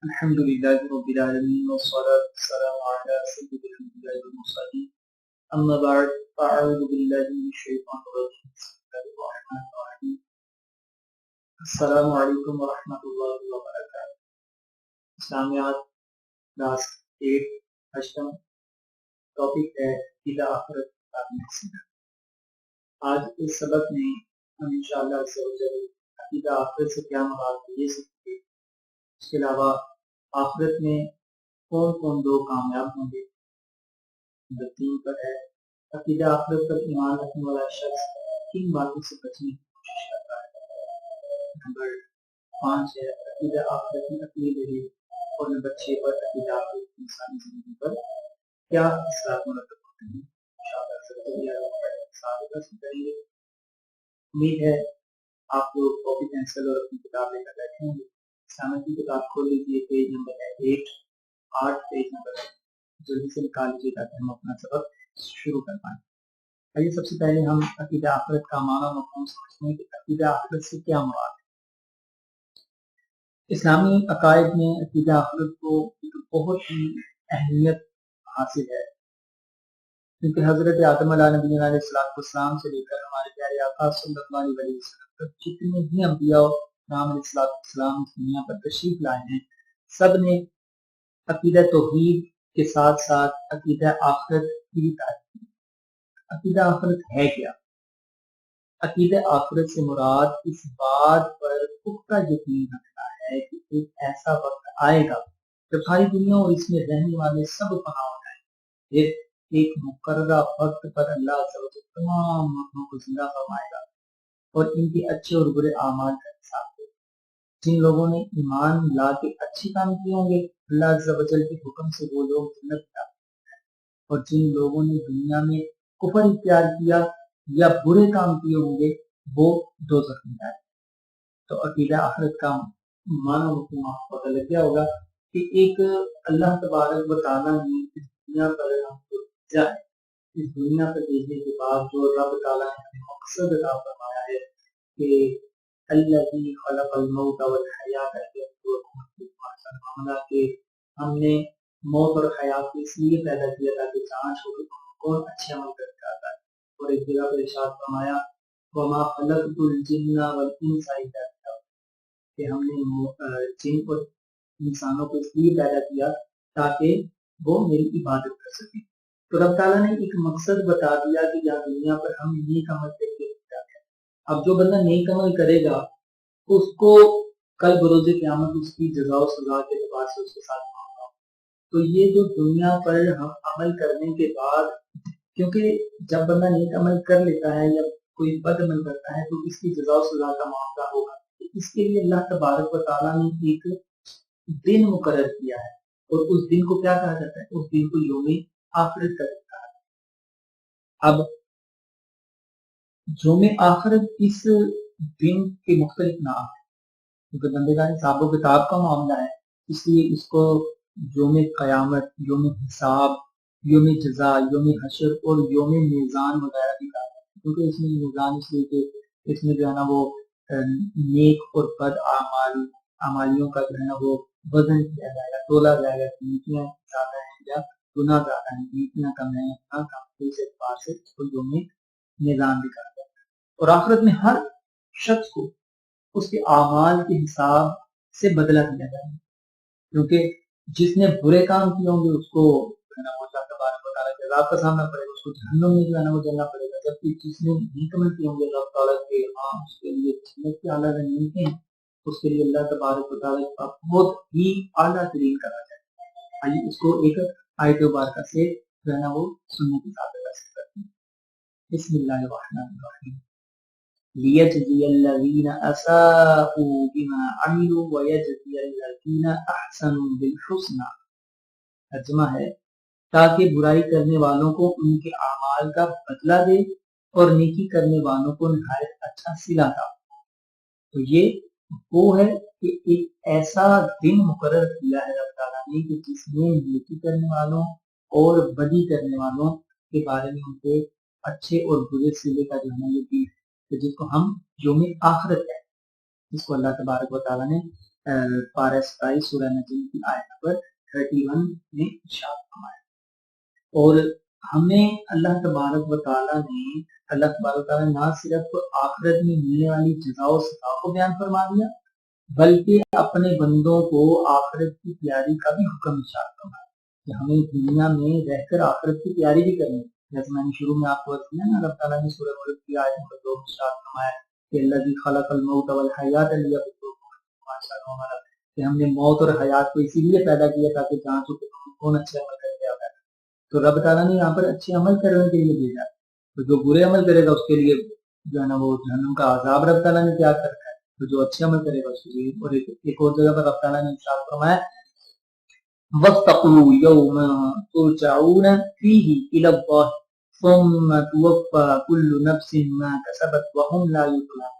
الحمد لله رب العالمين والصلاة والسلام على سيد الأنبياء والمرسلين أما بعد فأعوذ بالله من الشيطان الرجيم بسم الله الرحمن الرحيم السلام عليكم ورحمة الله وبركاته اسلامیات کلاس 8 اشتم ٹاپک ہے عقیدہ آخرت کا مقصد۔ آج اس سبق میں ہم انشاءاللہ عقیدہ آخرت سے کیا مراد ہے یہ سیکھیں گے۔ اس کے علاوہ آخرت میں کون کون لوگ کامیاب ہوں گے، نمبر 3 پر ہے عقیدہ آخرت پر ایمان رکھنے والا شخص کن باتوں سے بچنے کی کوشش کرتا ہے، نمبر 5 ہے عقیدہ آخرت کی عقلی دلیل، اور نمبر 6 پر عقیدہ آخرت کی انسانی زندگی پر کیا اثرات مرتب ہوتے ہیں۔ امید ہے آپ لوگ کاپی پینسل اور اپنی کتاب لے کر بیٹھے ہوں گے۔ سامنے کی کتاب کھول لیجیے، پیج نمبر ہے 8 پیج نمبر جلدی سے نکال لیجیے تاکہ ہم اپنا سبق شروع کر پائیں۔ آئیے سب سے پہلے ہم عقیدہ آخرت کا معنی و مفہوم سمجھتے ہیں کہ عقیدہ آخرت سے کیا مراد ہے۔ اسلامی عقائد میں عقیدہ آخرت کو ایک بہت ہی اہمیت حاصل ہے، کیونکہ حضرت آدم علیہ نبی علیہ السلام سے لے کر ہمارے پیارے آقا صلی اللہ علیہ وسلم تک جتنے بھی انبیاء کرام علیہ السلام اس دنیا پر تشریف لائے ہیں، سب نے عقیدہ توحید کے ساتھ ساتھ عقیدہ آخرت کی بھی تعریف کی۔ عقیدہ آخرت ہے کیا؟ عقیدہ آخرت سے مراد اس بات پر پختہ یقین رکھنا ہے کہ ایک ایسا وقت آئے گا جب ساری دنیا اور اس میں رہنے والے سب فنا ہو جائیں، پھر ایک مقررہ وقت پر اللہ عز و جل تمام مخلوق کو زندہ فرمائے گا اور ان کے اچھے اور برے اعمال کا حساب دے گا۔ جن لوگوں نے ایمان لا کے اچھے کام کیے ہوں گے، اللہ عز و جل کے حکم سے وہ لوگ جنت میں جائیں، اور جن لوگوں نے دنیا میں کفر اختیار کیا یا برے کام کیے ہوں گے وہ دوزخ میں جائیں۔ تو عقیدہ آخرت کا معنی و مفہوم آپ کو پتہ لگ گیا ہوگا کہ ایک اللہ تبارک و تعالیٰ نے اس دنیا پر ہم کو بھیجا ہے۔ اس دنیا پر بھیجنے کے بعد جو رب تعالیٰ نے ہمیں مقصد عطا فرمایا ہے کہ الذی خلق الموت والحیات کہ ہم نے موت اور حیات کو اس لیے پیدا کیا تاکہ جانچ ہو کہ کون اچھے عمل کر کے آتا ہے۔ اور ایک جگہ پر ارشاد فرمایا وما خلقت الجن والانس الا ليعبدون کہ ہم نے جن اور انسانوں کو اس لیے پیدا کیا تاکہ وہ میری عبادت کر سکیں۔ تو رب تعالیٰ نے ایک مقصد بتا دیا کہ یہاں دنیا پر ہم نیک عمل کر کے جاتے ہیں۔ اب جو بندہ نیک عمل کرے گا اس کو کل بروز قیامت اس کی جزا و سزا کے اعتبار سے اس کے ساتھ معاملہ۔ تو یہ جو دنیا پر ہم عمل کرنے کے بعد، کیونکہ جب بندہ نیک عمل کر لیتا ہے یا کوئی بد عمل کرتا ہے تو اس کی جزا و سزا کا معاملہ ہوگا، اس کے لیے اللہ تبارک و تعالیٰ نے ایک دن مقرر کیا ہے، اور اس دن کو کیا کہا جاتا ہے؟ اس دن کو یوم آخرت کا دن کہا جاتا ہے۔ اب یوم آخرت اس دن کے مختلف نام ہیں، کیونکہ بندگان حساب و کتاب کا معاملہ ہے، اس لیے اس کو یوم قیامت، یوم حساب، یوم جزا، یوم حشر اور یوم میزان وغیرہ بھی کہا جاتا ہے۔ کیونکہ اس میں میزان اس لیے کہ اس میں جو ہے نا وہ نیک اور بد اعمالیوں کا جو ہے نا وہ وزن کیا جائے گا، تولا جائے گا کہ نیکیاں زیادہ ہیں یا گناہ زیادہ ہیں، نیکیاں کم ہیں یا گناہ کم ہیں، اس اعتبار سے اس کو یوم میزان بھی کہا جاتا ہے۔ اور آخرت میں ہر شخص کو اس کے اعمال کے حساب سے بدلہ دیا جائے گا، کیونکہ جس نے برے کام کیے ہوں گے اس کو اللہ تبارک و تعالیٰ کے عذاب کا سامنا پڑے گا، اس کو جہنم میں جو ہے نا وہ جلنا پڑے گا، جبکہ جس نے نیک عمل کیے ہوں گے اللہ تعالیٰ کے ہاں اس کے لیے جنت کے اعلیٰ نعمتیں ہیں، اس کے لیے اللہ تبارک و تعالیٰ کا بہت ہی اعلیٰ ترین کرا جائے گا۔ آئیے اس کو ایک آیت مبارکہ سے جو ہے نا وہ سننے کے ساتھ کرتے ہیں۔ بسم اللہ الرحمن الرحیم لِيَجْزِيَ الَّذِينَ أَسَاءُوا بِمَا عَمِلُوا وَيَجْزِيَ الَّذِينَ أَحْسَنُوا بِالْحُسْنَى۔ ترجمہ ہے تاکہ برائی کرنے والوں کو ان کے اعمال کا بدلہ دے اور نیکی کرنے والوں کو نہایت اچھا صلہ دے۔ تو یہ وہ ہے کہ ایک ایسا دن مقرر کیا ہے رب تعالیٰ نے کہ جس میں نیکی کرنے والوں اور بدی کرنے والوں کے بارے میں ان کے اچھے اور برے صلے کا جو ہے یہ دن ہے، جس کو ہم یوم آخرت ہے، جس کو اللہ تبارک و تعالیٰ نے पारा 27 सूरह नजम की आयत नंबर 31 में इरशाद फरमाया। और हमें अल्लाह तबारक व तआला ने ना सिर्फ आखिरत में मिलने वाली जज़ा और सज़ा को बयान फरमा दिया, बल्कि अपने बंदों को आखिरत की तैयारी का भी हुक्म इरशाद फरमाया कि हमें दुनिया में रहकर आखिरत की तैयारी भी करनी है। जैसे मैंने शुरू में आपको बताया ना, अल्लाह ताला ने सूरह मुल्क की आयत नंबर 2 में इरशाद फरमाया कि अल्लज़ी खलक़ल मौत वल हयात लियब्लुवकुम अय्युकुम अहसनु अमला, कि हमने मौत और हयात को इसीलिए पैदा किया ताकि जांचो कि कौन अच्छे अमल करके आता है। तो रब ताला ने यहाँ पर अच्छे अमल करने के लिए भेजा, तो जो बुरे अमल करेगा उसके लिए जो है ना वो जहन्नम का अजाब रब ताला ने तैयार कर, तो जो अच्छे अमल करेगा उसके लिए। और एक और जगह पर रब ताला ने इरशाद फरमाया वस्तक़ू यौमा तुरजऊन फीही इलल्लाह सुम्मा तुवफ़्फ़ा कुल्लु नफ्सिन मा कसबत व हुम ला युज़लमून,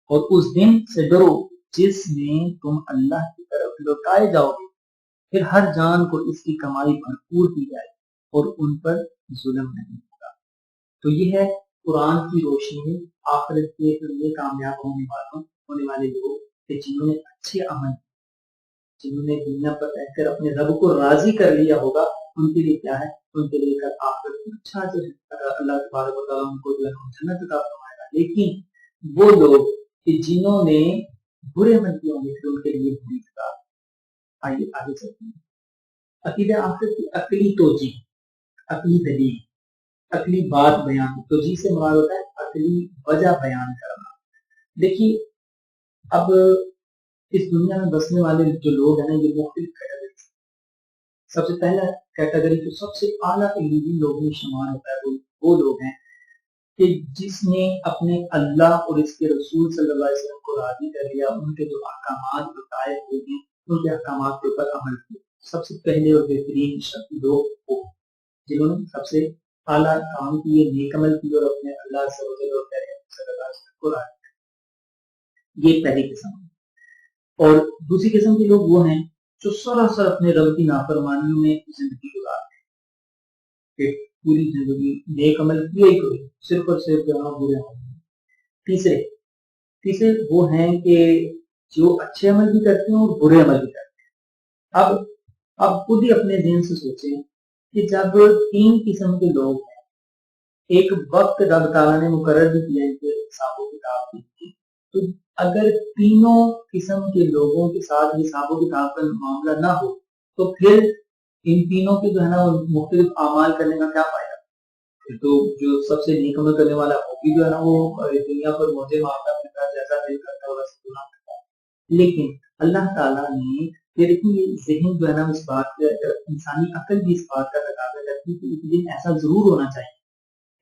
और उस दिन से डरो जिसमें तुम अल्लाह की तरफ लौटाए जाओगे, फिर हर जान को इसकी कमाई भरपूर की जाए और उन पर जुल्म नहीं होगा। तो ये है कुरान की रोशनी में आखिरत के लिए कामयाब होने वाले लोग कि जिन्होंने अच्छे अमल, जिन्होंने दुनिया पर रहकर अपने रब को राजी कर लिया होगा, उनके लिए क्या है, उनके लिए कल आखिरत में अच्छा अल्लाह तबारक व तआला उनको जो है जन्नत अता फरमाएगा। लेकिन वो लोग कि जिन्होंने बुरे अमल किए होंगे फिर उनके लिए बुरी सज़ा। आइए आगे चलते हैं। अकीदा आखिरत की अकली तोजी, अकली दलील, अकली बात बयान। तोजी से मुराद होता है अकली वजह बयान करना। देखिए अब इस दुनिया में बसने वाले जो लोग हैं ना, ये मुख्तलिफ कैटेगरी। सबसे पहला कैटेगरी जो सबसे आला इल्मी लोगों में शुमार होता है वो लोग हैं कि जिसने अपने अल्लाह और इसके रसूल सल्लल्लाहु अलैहि वसल्लम को राजी कर लिया, उनके जो अहकामात बताए हुए हैं उनके अहकामात के ऊपर अमल किया। सबसे पहले और बेहतरीन शख्स लोग वो जिन्होंने सबसे आला काम किए, नेक अमल किए और अपने अल्लाह से सल्लल्लाहु अलैहि वसल्लम को राजी किया। ये पहली किस्म। और दूसरी किस्म के लोग वो हैं जो सरासर अपने रब की नाफरमानियों में जिंदगी गुजारते हैं, पूरी जिंदगी नेक अमल किए ही कोई, सिर्फ और सिर्फ बुरे अमल। तीसरे वो हैं कि जो अच्छे अमल भी करते हैं और बुरे अमल भी करते हैं। अब खुद ही अपने ज़हन से सोचें कि जब तीन किस्म के लोग हैं, एक वक्त रब ताला ने मुकर्रर भी किया है हिसाबो किताब की, तो अगर तीनों किस्म के लोगों के साथ हिसाबो किताब का मामला ना हो तो फिर इन तीनों के जो है ना मुख्तलिफ अमाल करने का क्या फायदा। तो जो सबसे नेक अमल करने वाला वो भी जो है ना वो दुनिया पर मौजे मारता फिरता जैसा दिल करता है वैसा गुनाह करता है। लेकिन अल्लाह ताला ने फिर भी ज़हन जो है ना इस बात का, इंसानी अकल भी इस बात का तकाज़ा करती है कि एक दिन ऐसा जरूर होना चाहिए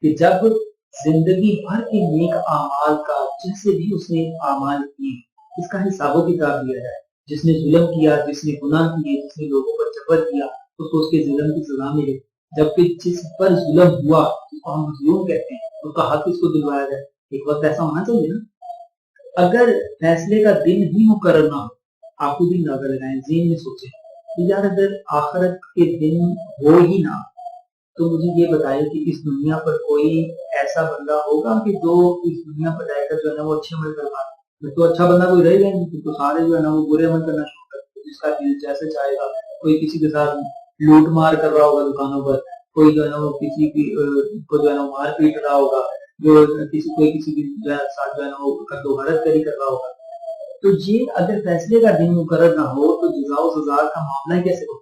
कि जब जिंदगी भर के नेक आमाल का, जैसे भी उसने आमाल किए, इसका हिसाब किताब दिया जाए। जिसने जुल्म किया, जिसने गुनाह किए, जिसने लोगों पर जबर किया, उसको उसके जुल्म की सजा मिले। जबकि जिस पर जुल्म हुआ, जिसको हम मजलूम कहते हैं, उसका हक इसको दिलवाया जाए। एक वक्त ऐसा होना चाहिए ना। अगर फैसले का दिन ही मुकर्रर ना हो, आप खुद ही नजर लगाएं, ज़हन में सोचें कि यार अगर आखिरत के दिन हो ही ना, तो मुझे ये बताइए कि इस दुनिया पर कोई ऐसा बंदा होगा कि जो इस दुनिया पर रहकर जो है ना वो अच्छे अमल कर पाए। तो अच्छा बंदा कोई रहेगा नहीं, तो सारे जो है ना वो बुरे अमल करना शुरू करते हैं, जिसका दिल जैसे चाहेगा। कोई किसी के साथ लूट मार कर रहा होगा दुकानों पर, कोई जो है ना वो किसी की को जो है ना मार पीट रहा होगा, जो कोई किसी की साथ जो है ना वो कद्दोगरद कर रहा होगा। तो ये अगर फैसले का दिन मुकर्रर ना हो तो जज़ा व सज़ा का मामला कैसे हो।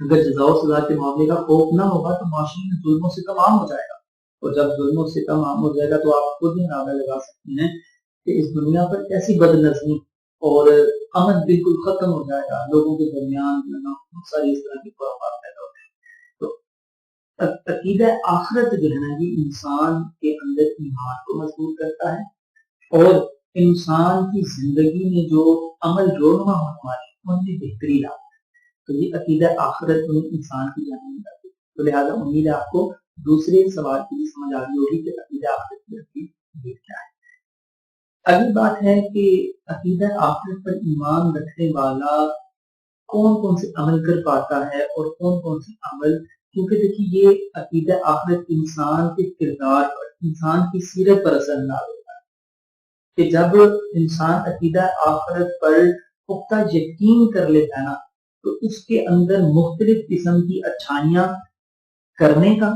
अगर जज़ा व सज़ा के मामले का खौफ ना होगा तो माशरे में जुल्म सितम आम हो जाएगा, और जब जुल्म सितम आम हो जाएगा तो आप खुद ही अंदाजा लगा सकते हैं कि इस दुनिया पर कैसी बदनज़मी और अमन बिल्कुल खत्म हो जाएगा। लोगों के दरमियान बहुत सारी इस तरह की खुराफात पैदा होते हैं। तो अकीदा आखिरत जो है ना ये इंसान के अंदर ईमान को मजबूत करता है और इंसान की जिंदगी में जो अमल रोनमा होने वाले उनमें बेहतरी लाता है। तो ये अकीदा आखिरत में इंसान की जान में जाती है। तो लिहाजा उम्मीद है आपको दूसरे सवाल की समझ आ गई होगी कि अकीदा आखिरत की क्या है। अगली बात है कि अकीदा आखिरत पर ईमान रखने वाला कौन कौन से अमल कर पाता है और कौन कौन से अमल, क्योंकि देखिए ये अकीदा आखिरत इंसान के किरदार पर, इंसान की सीरत पर असर डाल होता है कि जब इंसान अकीदा आखिरत पर पुख्ता यकीन कर लेता है ना, तो उसके अंदर मुख्तलिफ किस्म की अच्छाइयां करने का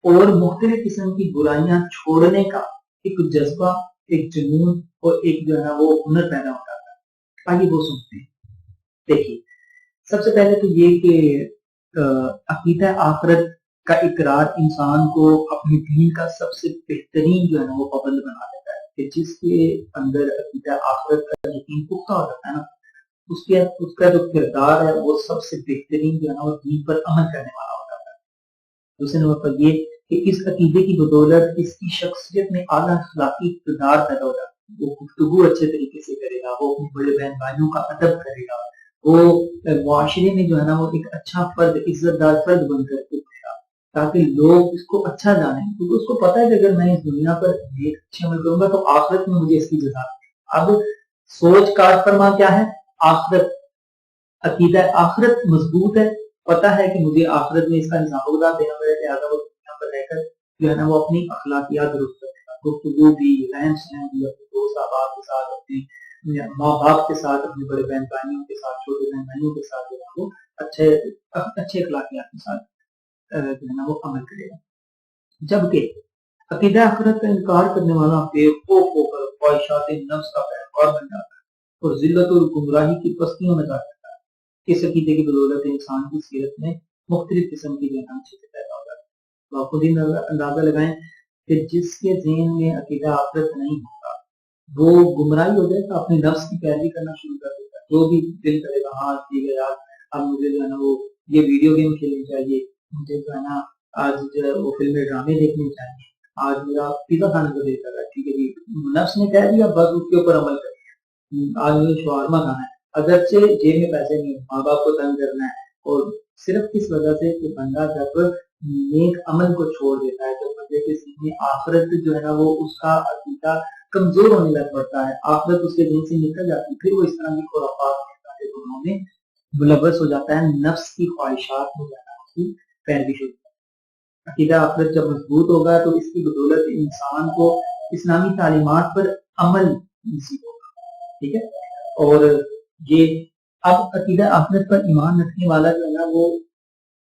और मुख्तलिफ किस्म की बुराइयां छोड़ने का एक जज्बा, एक जुनून और एक जो है वो हुनर पैदा हो जाता है। आइए वो सुनते हैं। देखिए, सबसे पहले तो ये कि अकीदा आखिरत का इकरार इंसान को अपने दीन का सबसे बेहतरीन जो है ना वो पाबंद बना देता है, कि जिसके अंदर अकीदा आखिरत का यकीन पुख्ता हो जाता है ना, उसके उसका जो किरदार है वो सबसे बेहतरीन जो है ना वो दीन पर अमल करने वाला होता है। दूसरे नंबर पर ये कि इस अकीदे की बदौलत इसकी शख्सियत में आला अखलाकी किरदार पैदा हो जाता है। वो गुफ्तगू अच्छे तरीके से करेगा, वो अपने बड़े बहन भाइयों का अदब करेगा, वो मुआशरे में जो है ना वो एक अच्छा फर्द, इज्जतदार फर्द बनकर उठेगा, ताकि लोग इसको अच्छा जाने, क्योंकि उसको पता है कि अगर मैं इस दुनिया पर एक अच्छे अमल करूंगा तो आखिरत में मुझे इसकी जज़ा। अब सोच कार फरमा क्या है? आखिरत, अकीदा आखिरत मजबूत है, पता है कि मुझे आखिरत में इसका इंसाफ देना पड़ेगा, लिहाजा वो दुनिया पर रहकर जो है ना वो अपनी अखलाकियात दुरुस्त करेगा, गुफ्तगू भी, रहन सहन भी, अपने दोस्त अहबाब के साथ, अपने माँ बाप के साथ, अपने बड़े बहन भाइयों के साथ, छोटे बहन भाइयों के साथ जो है वो अच्छे अच्छे अखलाकियात के साथ जो है ना वो अमल करेगा। जबकि अकीदा आखिरत का इनकार करने वाला बेवकूफ होकर ख्वाहिशात नफ्स का पैरोकार बन जाता है और जिल्लत और गुमराही की पस्तियों में जाता है। इस अकीदे की बदौलत इंसान की सीरत में मुख्तलिफ किस्म की चीजें पैदा हो जाती है। तो आप खुद ही अंदाजा लगाएं कि जिसके ज़हन में अकीदा आखिरत नहीं होता वो गुमराही हो जाएगा, अपने नफ्स की पैरवी करना शुरू कर देगा। जो भी दिल करेगा, हाँ ठीक है यार, अब मुझे जो है ना वो ये वीडियो गेम खेलनी चाहिए, मुझे जो है ना आज जो है वो फिल्में ड्रामे देखने चाहिए, आज मेरा पिज़्ज़ा खाने को दिल कर रहा है, ठीक है जी, नफ्स ने कह दिया, बस उसके ऊपर अमल कर दिया। आज मुझे शवारमा खाना है, अगरचे जेब में पैसे नहीं, माँ बाप को तंग करना है, और सिर्फ किस वजह से कि बंदा जब नेक अमल को छोड़ देता है, तो बंदे के सीने आखिरत जो है ना वो उसका अकीदा कमजोर होने लग पड़ता है, आखिरत उसके दिन से निकल जाती है, फिर वो इस तरह की खुराफात में मुलव्वस हो जाता है, नफ्स की ख्वाहिशात में जाना उसकी पैरवी शुरू। अकीदा आखिरत जब मजबूत होगा तो इसकी बदौलत इंसान को इस्लामी तालीमात पर अमल नसीब होगा, ठीक है। और ये अब अकीदा आखिरत पर ईमान रखने वाला जो है ना वो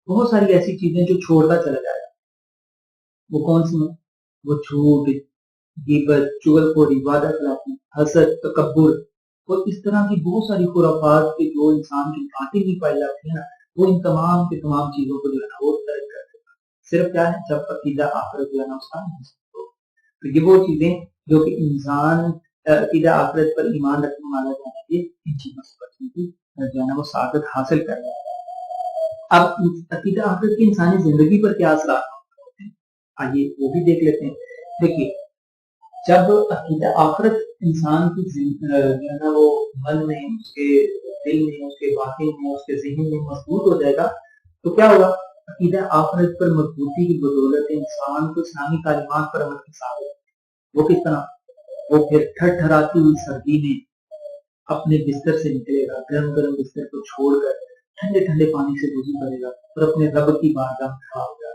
बहुत सारी ऐसी चीजें जो छोड़ता चला जाएगा। वो कौन सी है? वो झूठ, गिबत, चुगलखोरी, वादाखिलाफी, हसद, तकब्बुर और इस तरह की बहुत सारी खुराफात के जो इंसान की बातें भी पाई जाती है ना, वो इन तमाम की तमाम चीजों को जो है ना वो तर्क कर देगा। सिर्फ क्या है? जब अकीदा आखिरत जो है ना उसका मजबूत हो। तो ये वो चीजें जो कि इंसान अकीदा आखिरत पर ईमान रखने वाला जो है ये इन चीजों से बचने की जो है ना वो सादत हासिल कर रहा है। अब अकीदा आखिरत की इंसानी जिंदगी पर क्या असर होते हैं, आइए वो भी देख लेते हैं। देखिए, जब अकीदा आखिरत इंसान की जो है ना वो मन में, उसके दिल में, उसके वाक़ई में, उसके ज़हन में मजबूत हो जाएगा, तो क्या होगा? अकीदा आखिरत पर मजबूती की बदौलत इंसान को इस्लामी तालीमात पर अमल की साबित। वो किस तरह? वो फिर ठठराती हुई सर्दी में अपने बिस्तर से निकलेगा, गर्म गर्म बिस्तर को छोड़कर ठंडे ठंडे पानी से वुज़ू करेगा और अपने रब की बारगाह में खड़ा होगा,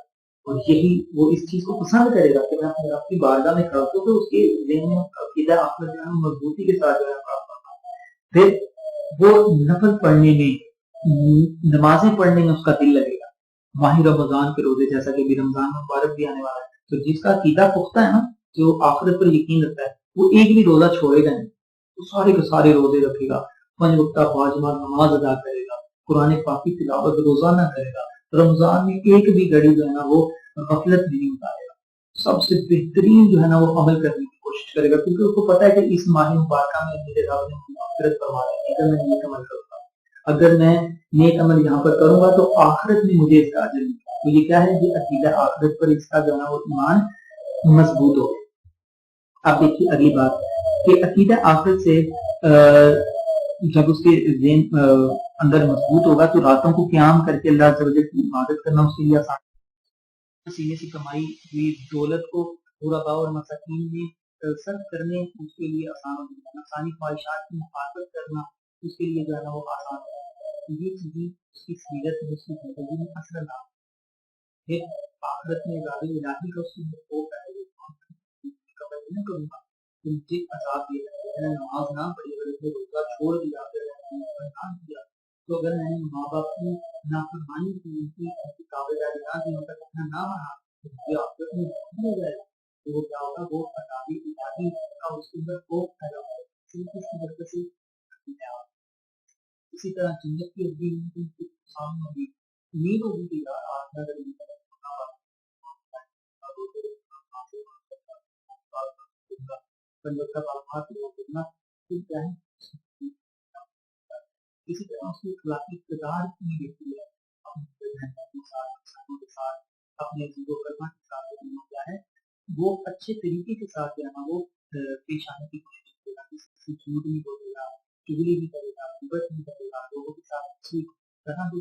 और यही वो इस चीज को पसंद करेगा कि मैं अपने रब की बारगाह में खड़ा हूं, तो उसके ज़हन में अकीदा आखिरत जो है मजबूती के साथ जो है खड़ा होगा। फिर वो नफल पढ़ने में, नमाजें पढ़ने में उसका दिल लगेगा। माही रमजान के रोजे, जैसा कि अभी रमजान मुबारक भी आने वाला है, तो जिसका अकीदा पुख्ता है ना, जो आखिरत पर यकीन रखता है, वो एक भी रोजा छोड़ेगा नहीं, वो सारे के सारे रोजे रखेगा, 5 वक्त बाजमात नमाज अदा करेगा, कुरान पाक की तिलावत रोजाना करेगा, रमजान में एक भी घड़ी जो है ना वो गफलत नहीं उतारेगा, सबसे बेहतरीन जो है ना वो अमल करने की कोशिश करेगा, क्योंकि उसको पता है कि इस माह मुबारक में मेरे रब ने मुझे आखिरत करवा है। अगर मैं नेक अमल करूंगा, अगर मैं नेक अमल यहाँ पर करूंगा तो आखिरत में मुझे इसका अजर मिलेगा। तो ये क्या है? ये अकीदा आखिरत पर इसका जो है ना वो ईमान मजबूत हो गया। अब देखिए अगली बात कि अकीदा आखिरत से जब उसके अंदर मजबूत होगा तो रातों को क्याम करके अल्लाह की इबादत करना उसके लिए आसान, सीने से कमाई हुई दौलत को गुरबा और मसाकीन में सर्व करने उसके लिए आसान हो जाएगा, आसानी ख्वाहिशात की मुखालफत करना उसके लिए जो है ना वो आसान है। ये चीजें उसकी सीरत में, उसकी जिंदगी में असर ना फिर आखिरत में इरादे इलाही का उसकी होता है करूंगा, तो मुझे अजाब दिया, मैंने नमाज ना पढ़ी, अगर रोजा छोड़ दिया, ना किया, तो अगर मैंने माँ बाप की नाफरमानी की, उनकी ताबेदारी ना की, उनका कहना ना माना, तो मुझे आखिरत में नहीं हो जाएगा। तो वो क्या होगा, वो अदाबी इलाही का उसके अंदर खौफ पैदा होगा, सिर्फ इसकी वजह से इसी तरह जन्नत की अग्नि उनके सामने होगी, उम्मीद होगी कि यार आत्मा अगर इसी तरह उसकी अखलाकी किरदार की देती है अपने बहनों के साथ, इंसानों के साथ, अपने अजीजो कर्मा के साथ क्या है, वो अच्छे तरीके के साथ जो है ना वो पेश आने की कोशिश करेगा, किसी झूठ नहीं बोलेगा, चुगली नहीं करेगा, गिबत नहीं करेगा, लोगों के साथ अच्छी तरह भी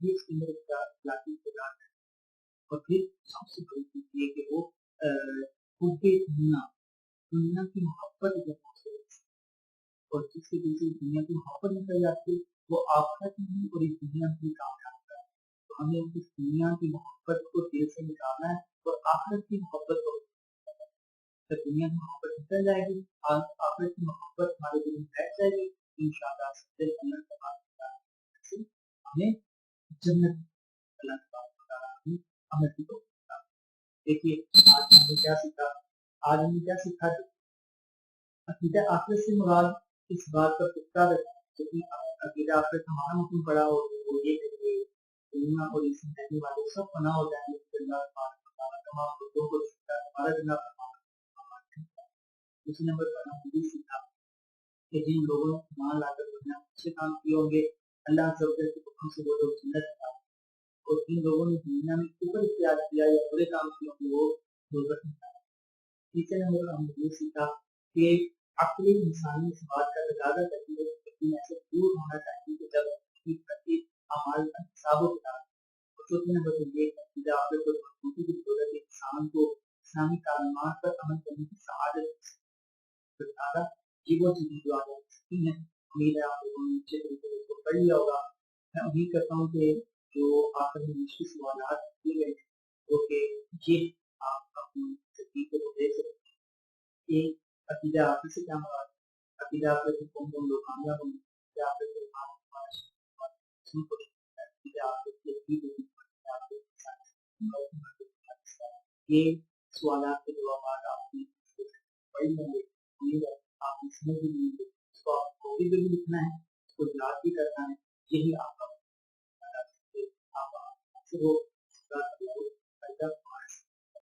ये इसके अंदर एक अखलाकी किरदार है। और फिर सबसे बड़ी चीज ये कि वो खुद के दुनिया की मोहब्बत जो है और जिसके पीछे दुनिया की मोहब्बत निकल जाती है, वो आखिरत में और इस दुनिया में भी कामयाब होता है। तो हमें इस दुनिया की मोहब्बत को दिल से निकालना है और आखिरत की मोहब्बत को, जब दुनिया की मोहब्बत निकल जाएगी, आखिरत की मोहब्बत हमारे दिल में बैठ जाएगी, इंशाअल्लाह सच्चे जन्नत का हमें जन्नत हमें तो देखिए आज हमने क्या सीखा, आज हमने क्या सीखा, अकीदा आखिरत से मुराद इस बात पर पुख्ता रखा क्योंकि अकीदा आखिरत हमारा मुस्लिम पड़ा हो वो ये करिए दुनिया और इसमें रहने वाले सब पनाह हो जाएंगे, तमाम लोगों को हमारा जनाब। दूसरे नंबर पर हम ये सीखा कि जिन लोगों ने ईमान लाकर दुनिया में अच्छे काम किए होंगे, अल्लाह के हुक्म से वो लोग जन्नत में, और जिन लोगों ने दुनिया में कुफर इख्तियार किया या बुरे काम किए होंगे वो दोज़ख में। तीसरे नंबर पर हमने ये सीखा कि अक्ली इंसानी इस बात का तकाजा करती है कि लेकिन ऐसे दूर होना चाहिए कि जब उसकी प्रति हमारे हिसाब किताब। और चौथे नंबर पर ये कि आपको को मजबूती की जरूरत है इंसान को इस्लामी तालीमात पर अमल करने की सआदत बताना, ये वो चीज़ें जो आगे सकती हैं। उम्मीद है आप लोगों ने अच्छे तरीके से इसको पढ़ लिया होगा। मैं उम्मीद करता हूँ कि जो आखिर में मुश्किल सवाल दिए गए वो कि ये आप अपनी तरीके को देख सकते हैं कि अकीदा आपस से क्या मुराद है, अकीदा आपस से कौन-कौन लोग कामयाब होंगे, अकीदा आपस से ये सवालात के जवाब आपने पढ़ लेंगे। उम्मीद है आपने समझ भी लिए, इसको आपको भी लिखना है